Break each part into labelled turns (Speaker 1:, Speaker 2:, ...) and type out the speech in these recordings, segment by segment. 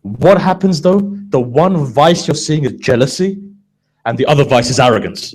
Speaker 1: What happens though? The one vice you're seeing is jealousy, and the other vice is arrogance.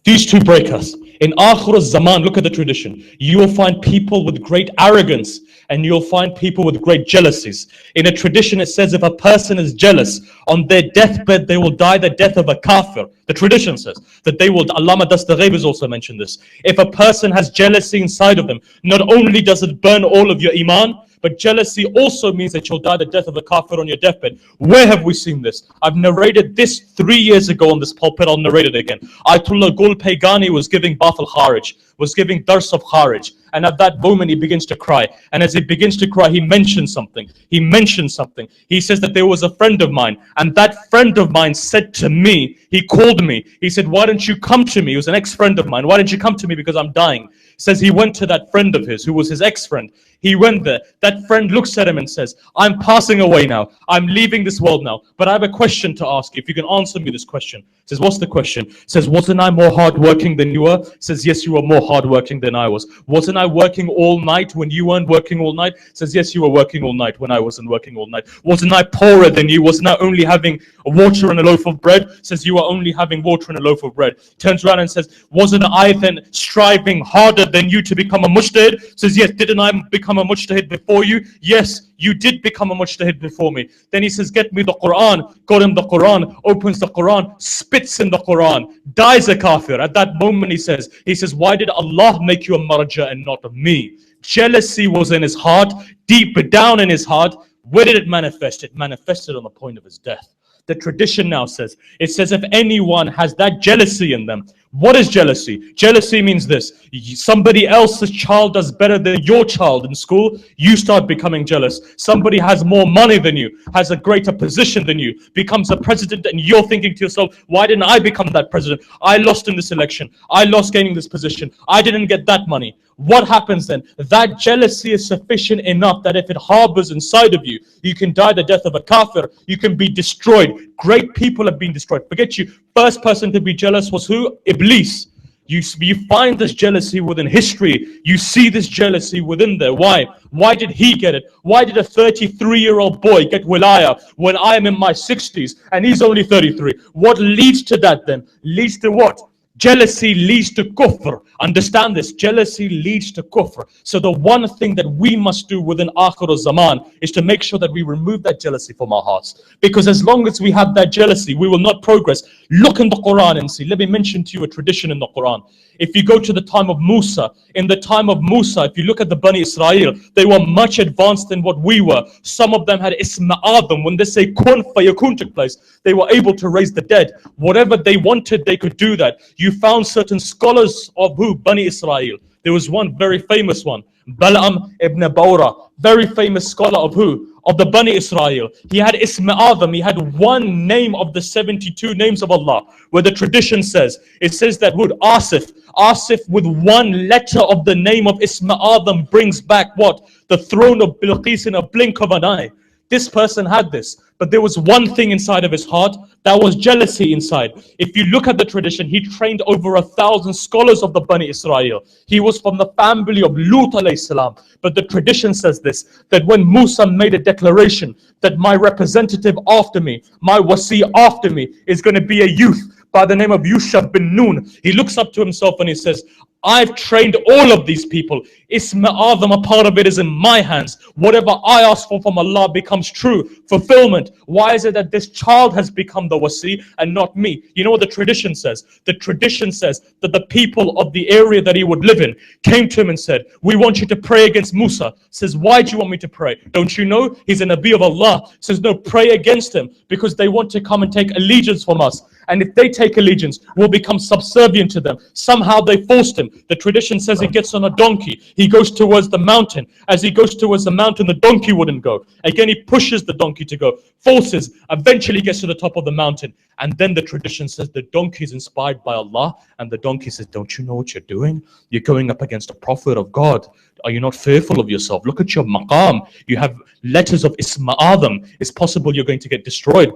Speaker 1: These two break us. In Akhir zaman, look at the tradition. You will find people with great arrogance and you'll find people with great jealousies. In a tradition, it says if a person is jealous, on their deathbed, they will die the death of a kafir. The tradition says that they will, Allama Dastaghaib has also mentioned this. If a person has jealousy inside of them, not only does it burn all of your iman, but jealousy also means that you'll die the death of a kafir on your deathbed. Where have we seen this? I've narrated this 3 years ago on this pulpit. I'll narrate it again. Ayatollah Gul Paygani was giving Bath al-Kharij, was giving Dars of Kharij. And at that moment, he begins to cry. And as he begins to cry, he mentions something. He says that there was a friend of mine. And that friend of mine said to me, he called me. He said, why don't you come to me? He was an ex-friend of mine. Why don't you come to me because I'm dying? Says he went to that friend of his who was his ex-friend. He went there. That friend looks at him and says, I'm passing away now. I'm leaving this world now. But I have a question to ask you. If you can answer me this question. Says, what's the question? Says, wasn't I more hardworking than you were? Says, yes, you were more hardworking than I was. Wasn't I working all night when you weren't working all night? Says, yes, you were working all night when I wasn't working all night. Wasn't I poorer than you? Wasn't I only having water and a loaf of bread? Says, you were only having water and a loaf of bread. Turns around and says, wasn't I then striving harder than you to become a mujtahid? Says, yes, didn't I become a mujtahid before you? Yes, you did become a mujtahid before me. Then he says, get me the Quran. Got him the Quran, opens the Quran, spits in the Quran, dies a kafir. At that moment he says, why did Allah make you a marja and not me? Jealousy was in his heart, deep down in his heart. Where did it manifest? It manifested on the point of his death. The tradition now says, it says if anyone has that jealousy in them. What is jealousy? Jealousy means this. Somebody else's child does better than your child in school, you start becoming jealous. Somebody has more money than you, has a greater position than you, becomes a president, and you're thinking to yourself, why didn't I become that president? I lost in this election. I lost gaining this position. I didn't get that money. What happens then? That jealousy is sufficient enough that if it harbors inside of you, you can die the death of a kafir. You can be destroyed. Great people have been destroyed. Forget you. First person to be jealous was who? Iblis. You find this jealousy within history. You see this jealousy within there. Why? Why did he get it? Why did a 33-year-old boy get wilaya when I am in my 60s and he's only 33? What leads to that then? Leads to what? Jealousy leads to kufr. Understand this. Jealousy leads to kufr. So the one thing that we must do within Akhir Zaman is to make sure that we remove that jealousy from our hearts. Because as long as we have that jealousy, we will not progress. Look in the Quran and see. Let me mention to you a tradition in the Quran. If you go to the time of Musa, in the time of Musa, if you look at the Bani Israel, they were much advanced than what we were. Some of them had Isma Adam. When they say kun fayakun took place, they were able to raise the dead. Whatever they wanted, they could do that. You found certain scholars of who? Bani Israel. There was one very famous one, Bal'am ibn Bawra, very famous scholar of who? Of the Bani Israel. He had Isma Adam, he had one name of the 72 names of Allah, where the tradition says, it says that would Asif with one letter of the name of Isma Adam brings back what? The throne of Bilqis in a blink of an eye. This person had this, but there was one thing inside of his heart, that was jealousy inside. If you look at the tradition, he trained over 1,000 scholars of the Bani Israel. He was from the family of Lut alayhi salam. But the tradition says this, that when Musa made a declaration that my representative after me, my wasi after me, is going to be a youth by the name of Yusha bin Nun, he looks up to himself and he says, I've trained all of these people. Isma Adam, a part of it is in my hands. Whatever I ask for from Allah becomes true. Fulfillment. Why is it that this child has become the wasi and not me? You know what the tradition says? The tradition says that the people of the area that he would live in came to him and said, we want you to pray against Musa. Says, why do you want me to pray? Don't you know he's a Nabi of Allah? Says, no, pray against him because they want to come and take allegiance from us. And if they take allegiance, we'll become subservient to them. Somehow they forced him. The tradition says he gets on a donkey. He goes towards the mountain. As he goes towards the mountain, the donkey wouldn't go. Again, he pushes the donkey to go. Forces. Eventually gets to the top of the mountain. And then the tradition says the donkey is inspired by Allah. And the donkey says, don't you know what you're doing? You're going up against a prophet of God. Are you not fearful of yourself? Look at your maqam. You have letters of Isma Adam. It's possible you're going to get destroyed.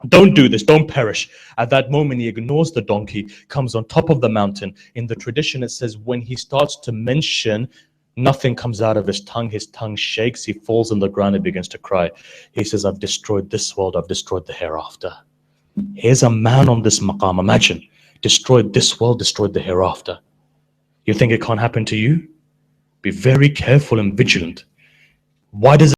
Speaker 1: Don't do this, don't perish. At that moment, he ignores the donkey, comes on top of the mountain. In the tradition, it says when he starts to mention Nothing comes out of his tongue shakes, he falls on the ground and begins to cry. He says, I've destroyed this world, I've destroyed the hereafter. Here's a man on this maqam, imagine, destroyed this world, destroyed the hereafter. You think it can't happen to you? Be very careful and vigilant. Why does